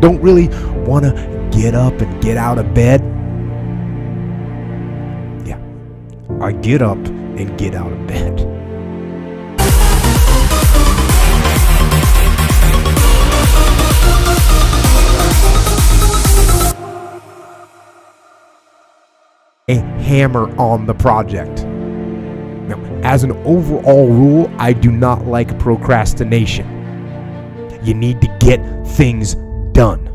don't really want to get up and get out of bed? Yeah, I get up and get out of bed. A hammer on the project. Now, as an overall rule, I do not like procrastination. You need to get things done.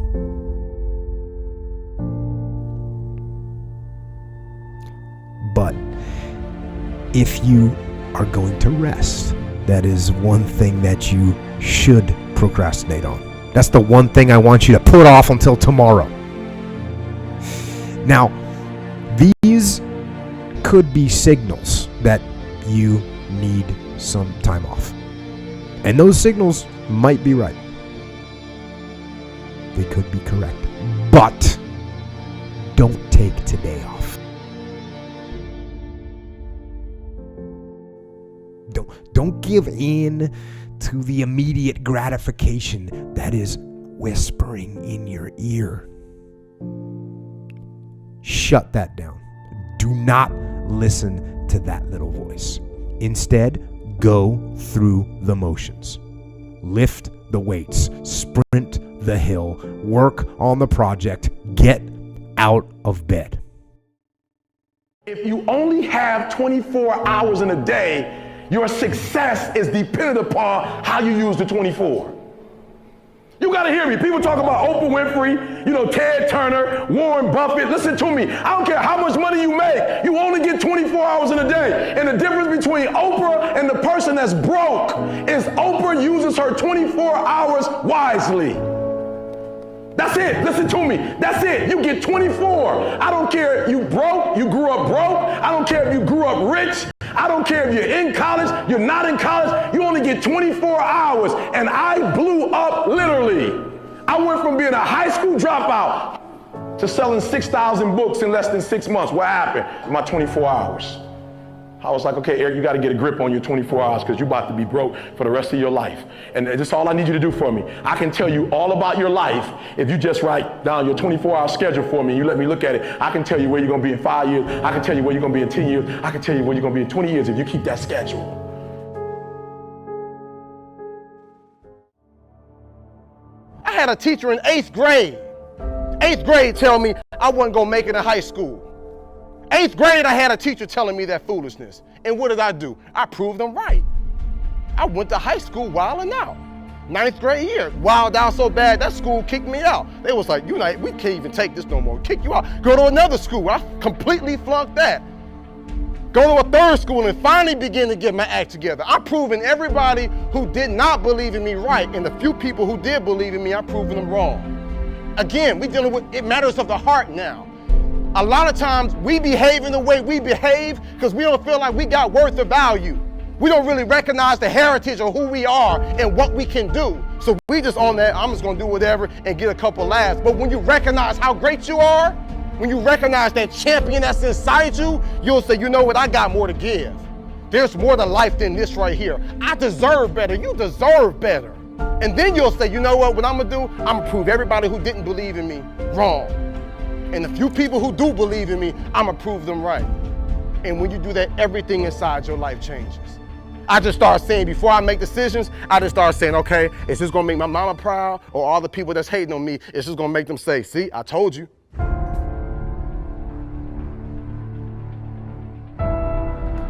But if you are going to rest, that is one thing that you should procrastinate on. That's the one thing I want you to put off until tomorrow. Now, these could be signals that you need some time off. And those signals might be right. They could be correct. But don't take today off. Don't give in to the immediate gratification that is whispering in your ear. Shut that down. Do not listen to that little voice. Instead, go through the motions. Lift the weights, sprint the hill, work on the project, get out of bed. If you only have 24 hours in a day, your success is dependent upon how you use the 24. You gotta hear me. People talk about Oprah Winfrey, Ted Turner, Warren Buffett. Listen to me. I don't care how much money you make. You only get 24 hours in a day. And the difference between Oprah and the person that's broke is Oprah uses her 24 hours wisely. That's it. Listen to me. That's it. You get 24. I don't care if you broke, you grew up broke. I don't care if you grew up rich. I don't care if you're in college, you're not in college. You only get 24 hours. And I blew up literally. I went from being a high school dropout to selling 6,000 books in less than 6 months. What happened in my 24 hours? I was like, okay, Eric, you got to get a grip on your 24 hours because you're about to be broke for the rest of your life. And that's all I need you to do for me. I can tell you all about your life if you just write down your 24-hour schedule for me and you let me look at it. I can tell you where you're going to be in 5 years. I can tell you where you're going to be in 10 years. I can tell you where you're going to be in 20 years if you keep that schedule. I had a teacher in 8th grade. 8th grade tell me I wasn't going to make it in high school. 8th grade, I had a teacher telling me that foolishness. And what did I do? I proved them right. I went to high school wilding out. 9th grade year, wild out so bad, that school kicked me out. They was like, we can't even take this no more. Kick you out. Go to another school. I completely flunked that. Go to a 3rd school and finally begin to get my act together. I'm proving everybody who did not believe in me right, and the few people who did believe in me, I'm proving them wrong. Again, we dealing with it matters of the heart now. A lot of times we behave in the way we behave because we don't feel like we got worth or value. We don't really recognize the heritage of who we are and what we can do. So we just on that, I'm just gonna do whatever and get a couple laughs. But when you recognize how great you are, when you recognize that champion that's inside you, you'll say, you know what, I got more to give. There's more to life than this right here. I deserve better, you deserve better. And then you'll say, you know what I'm gonna do? I'm gonna prove everybody who didn't believe in me wrong. And the few people who do believe in me, I'm gonna prove them right. And when you do that, everything inside your life changes. I just start saying, before I make decisions, I just start saying, okay, is this gonna make my mama proud? Or all the people that's hating on me, is this gonna make them say, see, I told you.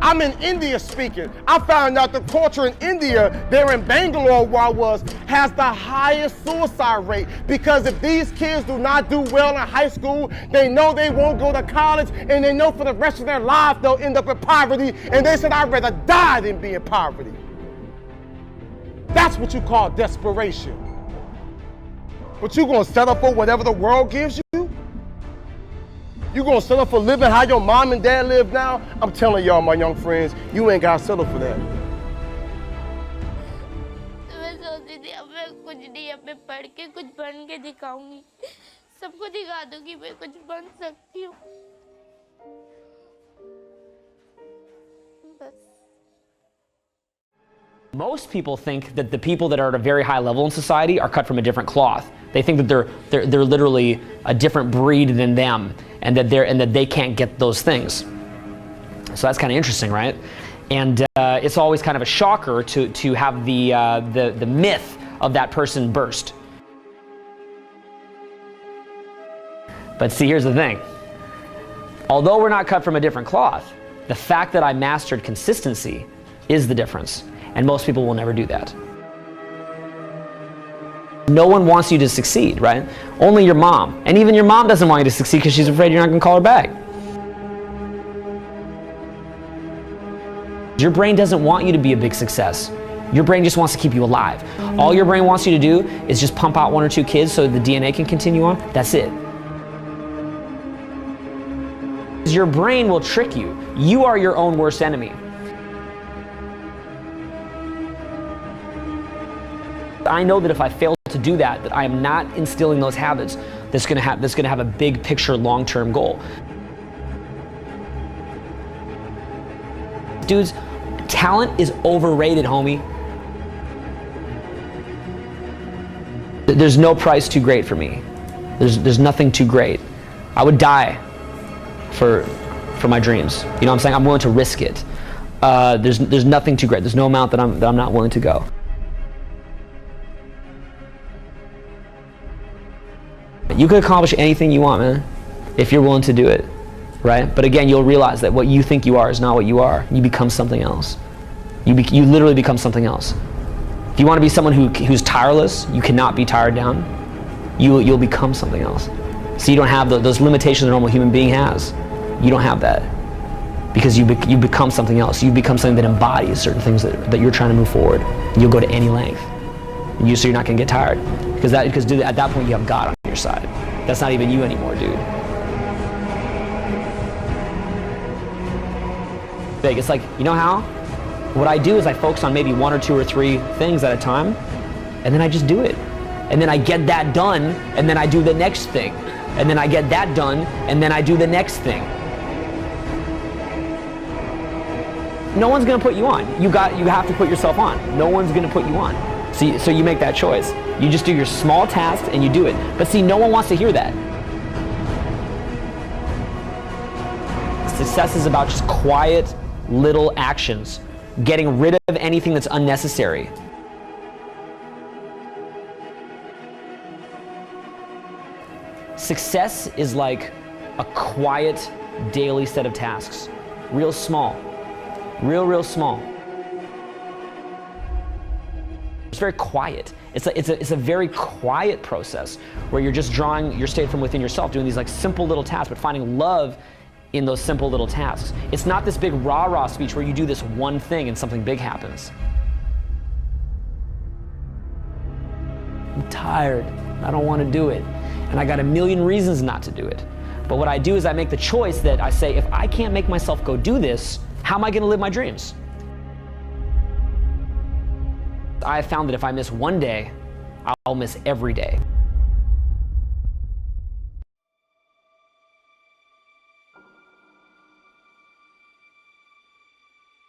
I'm in India speaking. I found out the culture in India, there in Bangalore where I was, has the highest suicide rate. Because if these kids do not do well in high school, they know they won't go to college, and they know for the rest of their lives they'll end up in poverty, and they said, I'd rather die than be in poverty. That's what you call desperation. But you gonna settle for whatever the world gives you? You gonna settle for living how your mom and dad live now? I'm telling y'all, my young friends, you ain't gotta settle for that. मैं सोचती थी अब मैं कुछ नहीं, अब मैं पढ़ के कुछ बन के दिखाऊंगी, सबको दिखा दूंगी मैं कुछ बन सकती हूँ। बस Most people think that the people that are at a very high level in society are cut from a different cloth. They think that they're literally a different breed than them, and that they can't get those things. So that's kind of interesting, right? And it's always kind of a shocker to have the myth of that person burst. But see, here's the thing. Although we're not cut from a different cloth, the fact that I mastered consistency is the difference. And most people will never do that. No one wants you to succeed, right? Only your mom. And even your mom doesn't want you to succeed because she's afraid you're not going to call her back. Your brain doesn't want you to be a big success. Your brain just wants to keep you alive. All your brain wants you to do is just pump out 1 or 2 kids so the DNA can continue on. That's it. Your brain will trick you. You are your own worst enemy. I know that if I fail to do that, that I am not instilling those habits that's going to have a big picture, long-term goal. Dudes, talent is overrated, homie. There's no price too great for me. There's nothing too great. I would die for my dreams. You know what I'm saying? I'm willing to risk it. There's nothing too great. There's no amount that I'm not willing to go. You can accomplish anything you want, man, if you're willing to do it, right? But again, you'll realize that what you think you are is not what you are. You become something else. You literally become something else. If you want to be someone who's tireless, you cannot be tired down. You'll become something else. So you don't have those limitations a normal human being has. You don't have that because you become something else. You become something that embodies certain things that you're trying to move forward. You'll go to any length. So you're not going to get tired because dude, at that point you have God on your side. That's not even you anymore, dude. Big. It's like, you know how? What I do is I focus on maybe 1 or 2 or 3 things at a time, and then I just do it. And then I get that done, and then I do the next thing. And then I get that done, and then I do the next thing. No one's gonna put you on. You have to put yourself on. No one's gonna put you on. So you make that choice. You just do your small tasks and you do it. But see, no one wants to hear that. Success is about just quiet little actions, getting rid of anything that's unnecessary. Success is like a quiet daily set of tasks. Real small. Real small. It's very quiet. It's a very quiet process where you're just drawing your state from within yourself, doing these like simple little tasks, but finding love in those simple little tasks. It's not this big rah-rah speech where you do this one thing and something big happens. I'm tired. I don't want to do it. And I got a million reasons not to do it. But what I do is I make the choice that I say, if I can't make myself go do this, how am I going to live my dreams? I have found that if I miss one day, I'll miss every day.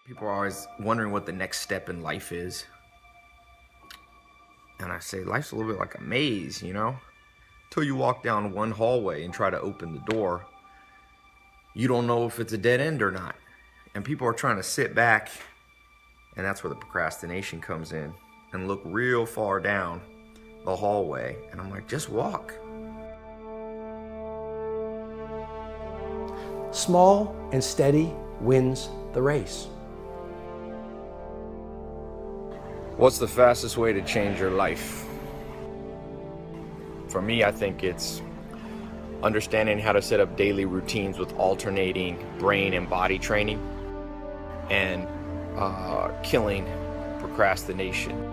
People are always wondering what the next step in life is. And I say, life's a little bit like a maze, you know? Until you walk down one hallway and try to open the door, you don't know if it's a dead end or not. And people are trying to sit back, and that's where the procrastination comes in, and look real far down the hallway. And I'm like, just walk. Small and steady wins the race. What's the fastest way to change your life? For me, I think it's understanding how to set up daily routines with alternating brain and body training, and killing procrastination.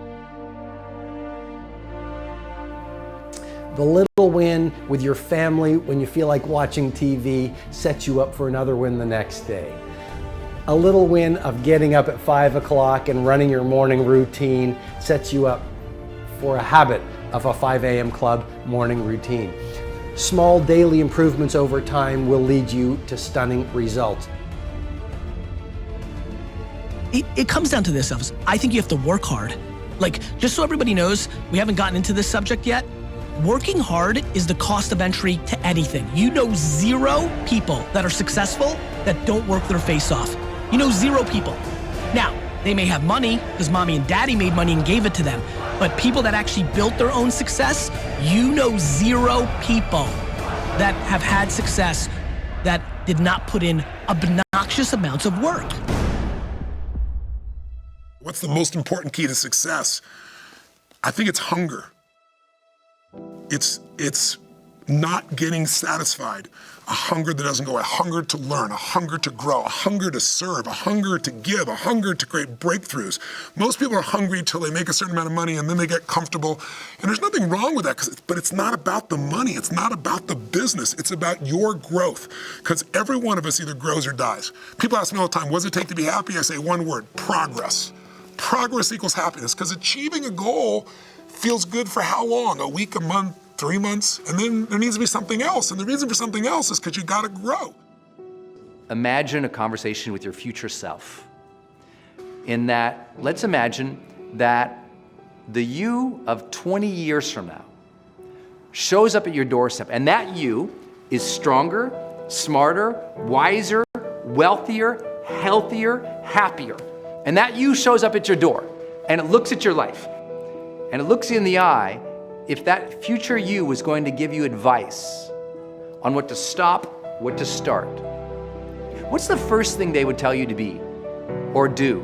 The little win with your family when you feel like watching TV sets you up for another win the next day. A little win of getting up at 5 o'clock and running your morning routine sets you up for a habit of a 5 a.m. club morning routine. Small daily improvements over time will lead you to stunning results. it comes down to this, Elvis. I think you have to work hard. Like, just so everybody knows, we haven't gotten into this subject yet. Working hard is the cost of entry to anything. You know 0 people that are successful that don't work their face off. You know 0 people. Now, they may have money because mommy and daddy made money and gave it to them. But people that actually built their own success, you know 0 people that have had success that did not put in obnoxious amounts of work. What's the most important key to success? I think it's hunger. It's not getting satisfied. A hunger that doesn't go, a hunger to learn, a hunger to grow, a hunger to serve, a hunger to give, a hunger to create breakthroughs. Most people are hungry till they make a certain amount of money and then they get comfortable. And there's nothing wrong with that, but it's not about the money. It's not about the business. It's about your growth. Because every one of us either grows or dies. People ask me all the time, what does it take to be happy? I say one word, progress. Progress equals happiness, because achieving a goal feels good for how long? A week, a month, 3 months, and then there needs to be something else. And the reason for something else is because you gotta grow. Imagine a conversation with your future self. In that, let's imagine that the you of 20 years from now shows up at your doorstep, and that you is stronger, smarter, wiser, wealthier, healthier, happier. And that you shows up at your door, and it looks at your life, and it looks you in the eye. If that future you was going to give you advice on what to stop, what to start, what's the first thing they would tell you to be or do?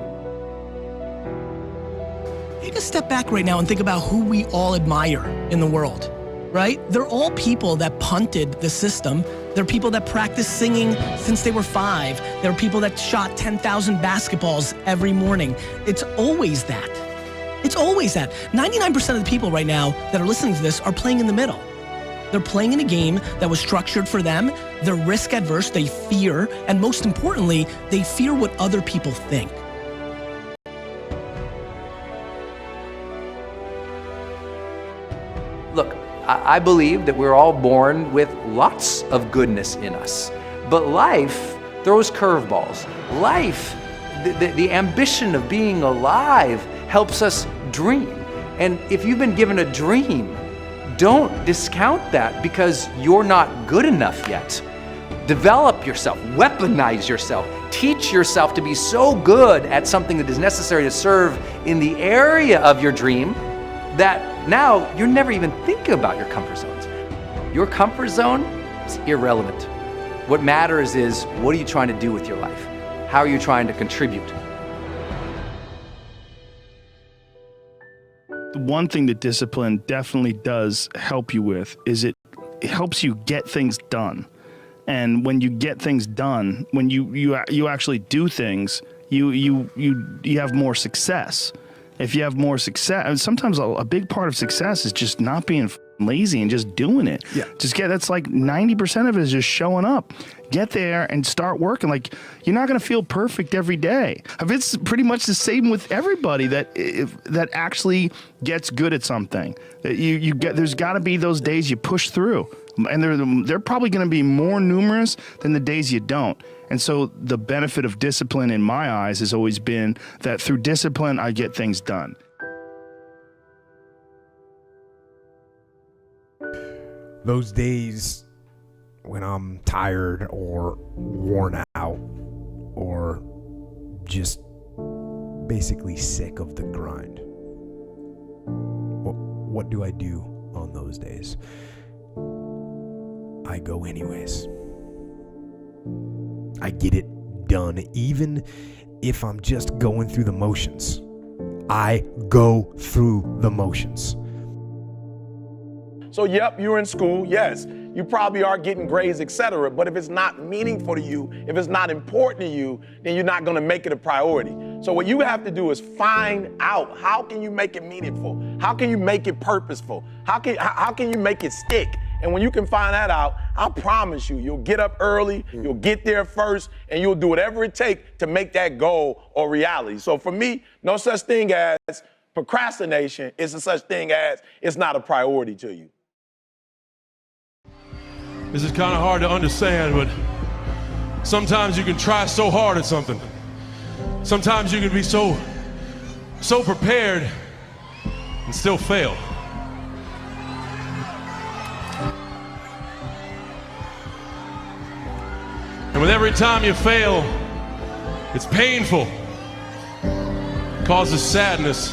Take a step back right now and think about who we all admire in the world, right? They're all people that punted the system. They're people that practiced singing since they were 5. There are people that shot 10,000 basketballs every morning. It's always that. It's always that. 99% of the people right now that are listening to this are playing in the middle. They're playing in a game that was structured for them. They're risk adverse, they fear, and most importantly, they fear what other people think. Look, I believe that we're all born with lots of goodness in us, but life throws curveballs. Life, the ambition of being alive helps us dream. And if you've been given a dream, don't discount that because you're not good enough yet. Develop yourself, weaponize yourself, teach yourself to be so good at something that is necessary to serve in the area of your dream that now you're never even thinking about your comfort zones. Your comfort zone is irrelevant. What matters is, what are you trying to do with your life? How are you trying to contribute? The one thing that discipline definitely does help you with is it helps you get things done. And when you get things done, when you actually do things, you have more success. If you have more success, and sometimes a big part of success is just not being lazy and just doing it. Yeah. That's like 90% of it is just showing up. Get there and start working. Like, you're not going to feel perfect every day. It's pretty much the same with everybody that actually gets good at something. There's got to be those days you push through, and they're probably going to be more numerous than the days you don't. And so the benefit of discipline in my eyes has always been that through discipline, I get things done. Those days when I'm tired or worn out or just basically sick of the grind. What do I do on those days? I go anyways. I get it done, even if I'm just going through the motions. I go through the motions. So yep, you're in school, yes. You probably are getting grades, etc. But if it's not meaningful to you, if it's not important to you, then you're not gonna make it a priority. So what you have to do is find out, how can you make it meaningful? How can you make it purposeful? How can you make it stick? And when you can find that out, I promise you, you'll get up early, you'll get there first, and you'll do whatever it takes to make that goal a reality. So for me, no such thing as procrastination. It's a such thing as it's not a priority to you. This is kind of hard to understand, but sometimes you can try so hard at something, Sometimes you can be so prepared and still fail. And with every time you fail, it's painful. It causes sadness.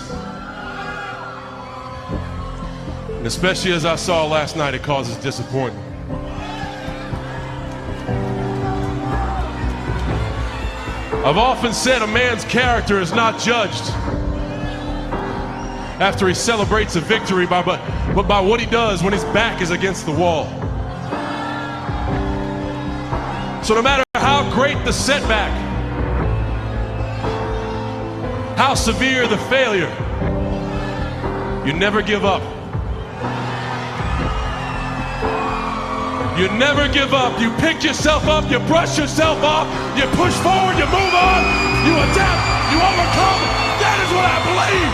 And especially as I saw last night, it causes disappointment. I've often said a man's character is not judged after he celebrates a victory, but by what he does when his back is against the wall. So no matter how great the setback, how severe the failure, you never give up. You never give up. You pick yourself up, you brush yourself off, you push forward, you move on, you adapt, you overcome. That is what I believe.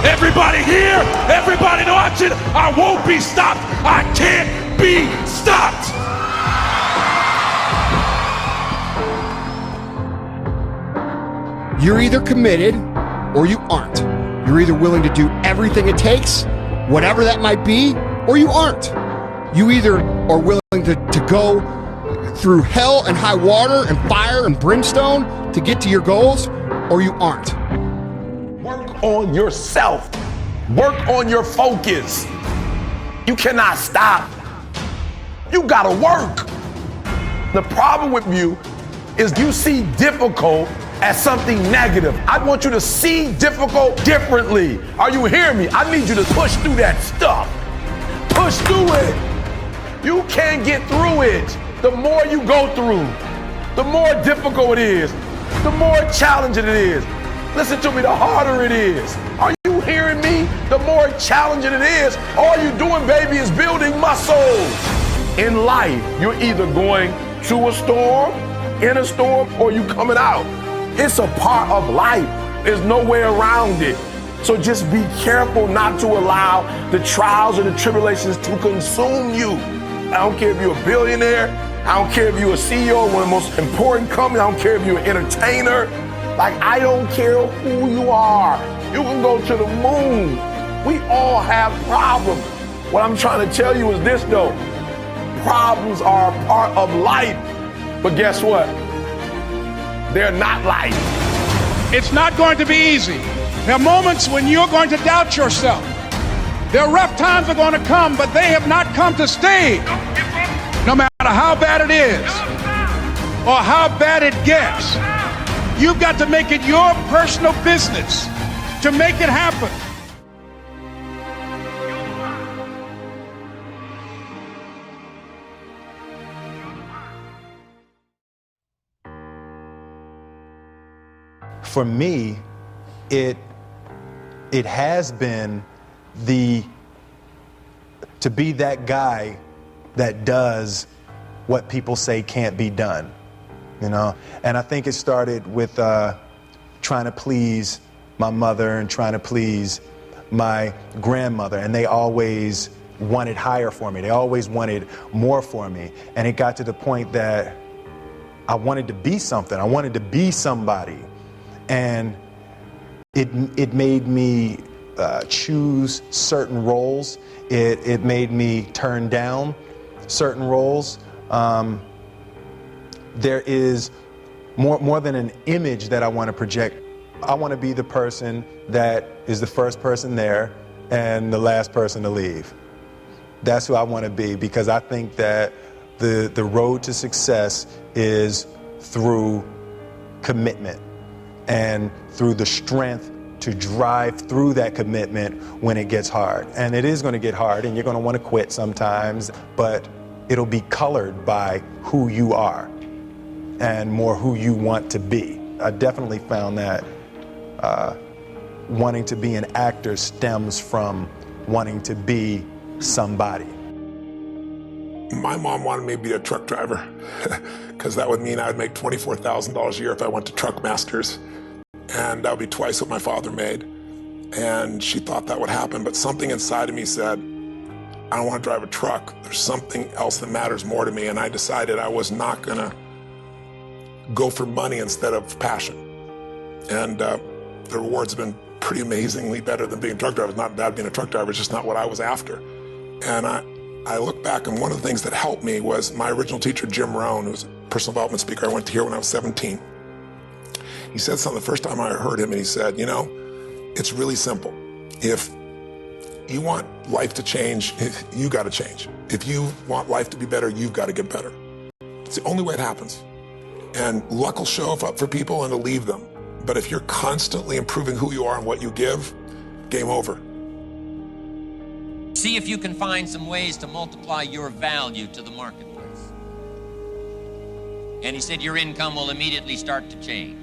Everybody here, everybody watching, I won't be stopped. I can't be stopped. You're either committed or you aren't. You're either willing to do everything it takes, whatever that might be, or you aren't. You either are willing to go through hell and high water and fire and brimstone to get to your goals, or you aren't. Work on yourself. Work on your focus. You cannot stop. You gotta work. The problem with you is you see difficult as something negative. I want you to see difficult differently. Are you hearing me? I need you to push through that stuff. Push through it. You can't get through it. The more you go through, the more difficult it is, the more challenging it is. Listen to me, the harder it is. Are you hearing me? The more challenging it is. All you're doing, baby, is building muscles. In life, you're either going through a storm, in a storm, or you coming out. It's a part of life. There's no way around it. So just be careful not to allow the trials or the tribulations to consume you. I don't care if you're a billionaire. I don't care if you're a CEO of one of the most important companies. I don't care if you're an entertainer. Like, I don't care who you are. You can go to the moon. We all have problems. What I'm trying to tell you is this, though. Problems are a part of life. But guess what? They're not life. It's not going to be easy. There are moments when you're going to doubt yourself. There are rough times are going to come, but they have not come to stay. No matter how bad it is or how bad it gets, you've got to make it your personal business to make it happen. For me, it has been to be that guy that does what people say can't be done, you know? And I think it started with trying to please my mother and trying to please my grandmother, and they always wanted higher for me. They always wanted more for me. And it got to the point that I wanted to be something. I wanted to be somebody. And it made me choose certain roles. It made me turn down certain roles. There is more than an image that I want to project. I want to be the person that is the first person there and the last person to leave. That's who I want to be, because I think that the road to success is through commitment and through the strength to drive through that commitment when it gets hard. And it is going to get hard, and you're going to want to quit sometimes, but it'll be colored by who you are and more who you want to be. I definitely found that wanting to be an actor stems from wanting to be somebody. My mom wanted me to be a truck driver because that would mean I would make $24,000 a year if I went to Truck Masters. And that would be twice what my father made. And she thought that would happen, but something inside of me said, I don't want to drive a truck. There's something else that matters more to me. And I decided I was not gonna go for money instead of passion. And the rewards have been pretty amazingly better than being a truck driver. It's not bad being a truck driver, it's just not what I was after. And I look back, and one of the things that helped me was my original teacher, Jim Rohn, who was a personal development speaker I went to hear when I was 17. He said something the first time I heard him, and he said, you know, it's really simple. If you want life to change, you got to change. If you want life to be better, you've got to get better. It's the only way it happens. And luck will show up for people and it'll leave them. But if you're constantly improving who you are and what you give, game over. See if you can find some ways to multiply your value to the marketplace. And he said your income will immediately start to change.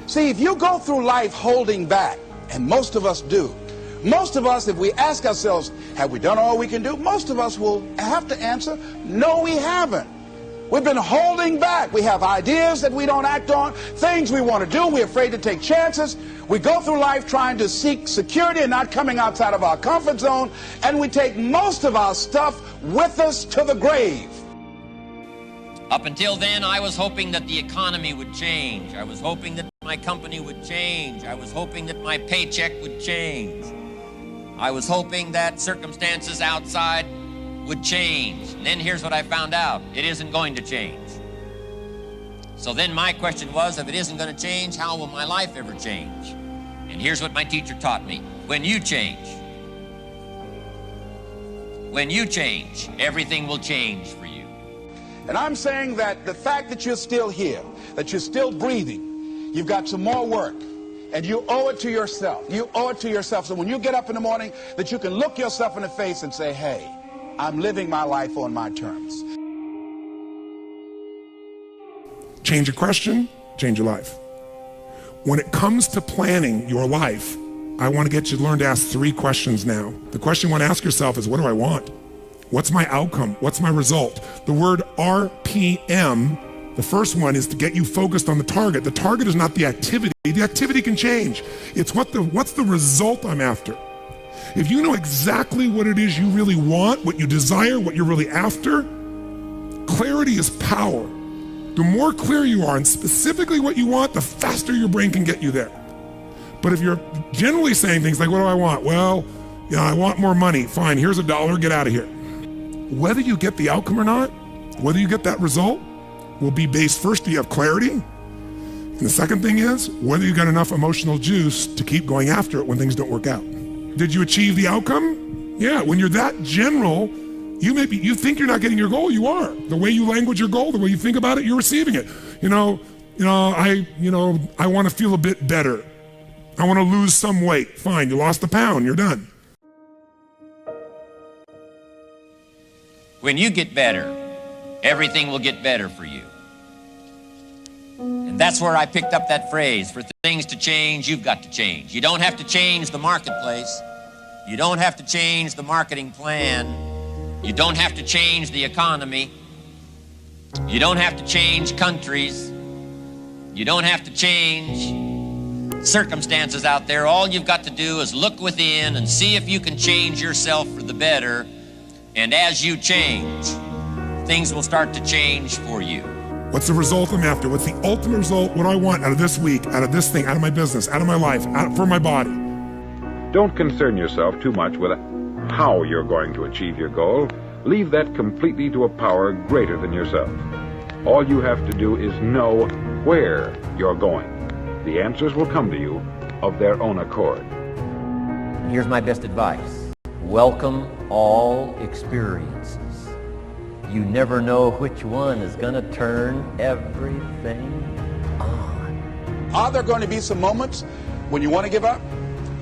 See, if you go through life holding back, and most of us do, most of us, if we ask ourselves, have we done all we can do? Most of us will have to answer, no, we haven't. We've been holding back. We have ideas that we don't act on, things we want to do. We're afraid to take chances. We go through life trying to seek security and not coming outside of our comfort zone, and we take most of our stuff with us to the grave. Up until then, I was hoping that the economy would change. I was hoping that my company would change. I was hoping that my paycheck would change. I was hoping that circumstances outside would change. And then here's what I found out. It isn't going to change. So then my question was, if it isn't going to change, how will my life ever change? And here's what my teacher taught me. When you change, everything will change for you. And I'm saying that the fact that you're still here, that you're still breathing, you've got some more work, and you owe it to yourself. You owe it to yourself. So when you get up in the morning, that you can look yourself in the face and say, hey, I'm living my life on my terms. Change your question, change your life. When it comes to planning your life, I want to get you to learn to ask 3 questions now. The question you want to ask yourself is, what do I want? What's my outcome? What's my result? The word RPM, the first one, is to get you focused on the target. The target is not the activity. The activity can change. It's what's the result I'm after. If you know exactly what it is you really want, what you desire, what you're really after, clarity is power. The more clear you are and specifically what you want, the faster your brain can get you there. But if you're generally saying things like, what do I want? Well, I want more money. Fine, here's $1, get out of here. Whether you get the outcome or not, whether you get that result, will be based first, do you have clarity? And the second thing is, whether you got enough emotional juice to keep going after it when things don't work out. Did you achieve the outcome? Yeah, when you're that general, you think you're not getting your goal, you are. The way you language your goal, the way you think about it, you're receiving it. I want to feel a bit better. I want to lose some weight. Fine, you lost a pound, you're done. When you get better, everything will get better for you. And that's where I picked up that phrase, for things to change, you've got to change. You don't have to change the marketplace. You don't have to change the marketing plan. You don't have to change the economy. You don't have to change countries. You don't have to change circumstances out there. All you've got to do is look within and see if you can change yourself for the better. And as you change, things will start to change for you. What's the result I'm after? What's the ultimate result? What do I want out of this week, out of this thing, out of my business, out of my life, for my body? Don't concern yourself too much with how you're going to achieve your goal. Leave that completely to a power greater than yourself. All you have to do is know where you're going. The answers will come to you of their own accord. Here's my best advice. Welcome all experiences. You never know which one is going to turn everything on. Are there going to be some moments when you want to give up?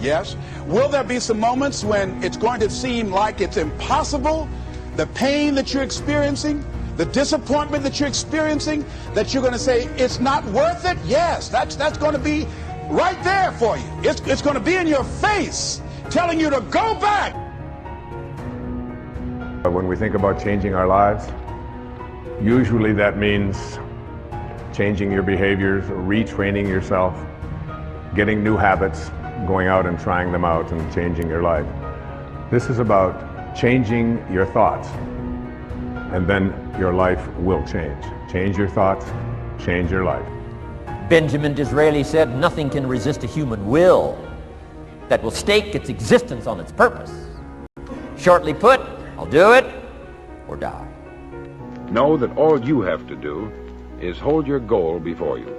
Yes. Will there be some moments when it's going to seem like it's impossible? The pain that you're experiencing, the disappointment that you're experiencing, that you're going to say, it's not worth it? Yes, that's going to be right there for you. It's going to be in your face, telling you to go back. When we think about changing our lives, usually that means changing your behaviors, retraining yourself, getting new habits, going out and trying them out and changing your life. This is about changing your thoughts. and then your life will change. Change your thoughts, change your life. Benjamin Disraeli said, "Nothing can resist a human will that will stake its existence on its purpose. Shortly put, I'll do it or die." Know that all you have to do is hold your goal before you.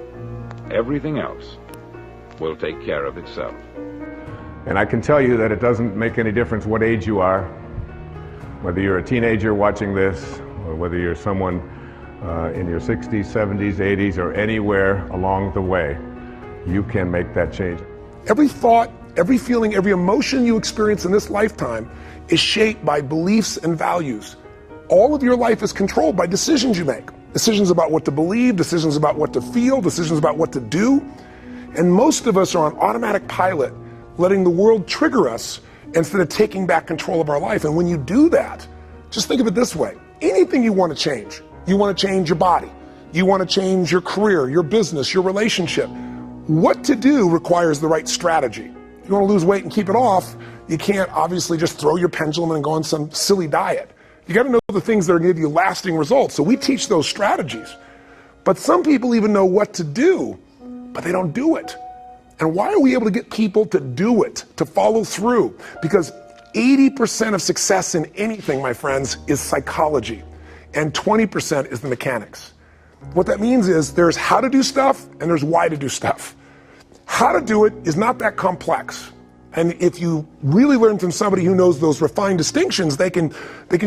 Everything else will take care of itself. And I can tell you that it doesn't make any difference what age you are, whether you're a teenager watching this, or whether you're someone in your 60s, 70s, 80s, or anywhere along the way, you can make that change. Every thought, every feeling, every emotion you experience in this lifetime is shaped by beliefs and values. All of your life is controlled by decisions you make. Decisions about what to believe, decisions about what to feel, decisions about what to do. And most of us are on automatic pilot, letting the world trigger us instead of taking back control of our life. And when you do that, just think of it this way. Anything you want to change. You want to change your body. You want to change your career, your business, your relationship. What to do requires the right strategy. If you want to lose weight and keep it off, you can't obviously just throw your pendulum and go on some silly diet. You got to know the things that are going to give you lasting results. So we teach those strategies. But some people even know what to do, but they don't do it. And why are we able to get people to do it, to follow through? Because 80% of success in anything, my friends, is psychology, and 20% is the mechanics. What that means is there's how to do stuff and there's why to do stuff. How to do it is not that complex. And if you really learn from somebody who knows those refined distinctions, they can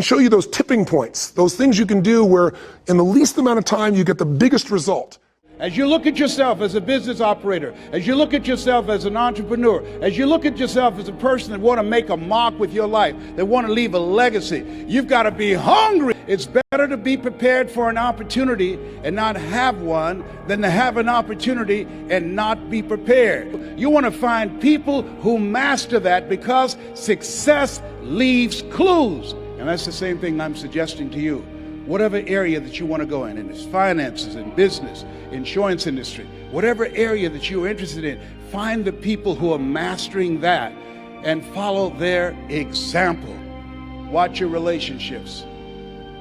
show you those tipping points, those things you can do where in the least amount of time you get the biggest result. As you look at yourself as a business operator, as you look at yourself as an entrepreneur, as you look at yourself as a person that want to make a mark with your life, that want to leave a legacy, you've got to be hungry. It's better to be prepared for an opportunity and not have one than to have an opportunity and not be prepared. You want to find people who master that because success leaves clues. And that's the same thing I'm suggesting to you. Whatever area that you want to go in it's finances, in business, insurance industry, whatever area that you're interested in, find the people who are mastering that and follow their example. Watch your relationships.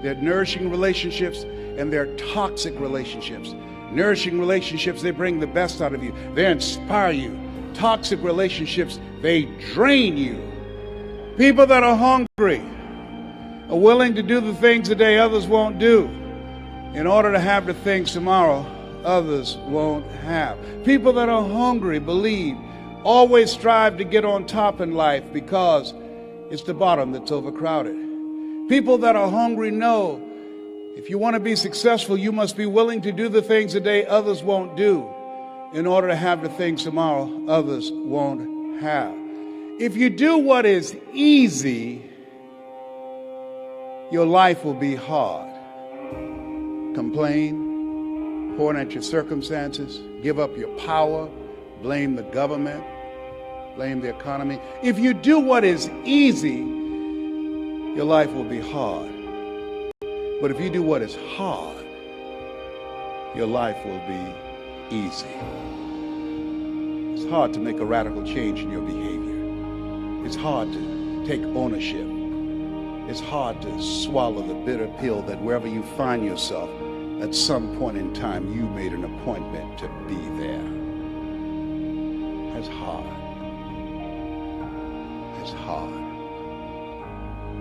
They're nourishing relationships and they're toxic relationships. Nourishing relationships, they bring the best out of you. They inspire you. Toxic relationships, they drain you. People that are hungry are willing to do the things today others won't do in order to have the things tomorrow others won't have. People that are hungry believe, always strive to get on top in life because it's the bottom that's overcrowded. People that are hungry know if you want to be successful, you must be willing to do the things today others won't do in order to have the things tomorrow others won't have. If you do what is easy, your life will be hard. Complain, point at your circumstances, give up your power, blame the government, blame the economy. If you do what is easy, your life will be hard. But if you do what is hard, your life will be easy. It's hard to make a radical change in your behavior. It's hard to take ownership. It's hard to swallow the bitter pill that wherever you find yourself, at some point in time, you made an appointment to be there. That's hard. That's hard.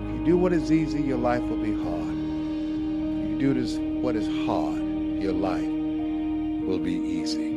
If you do what is easy, your life will be hard. If you do what is hard, your life will be easy.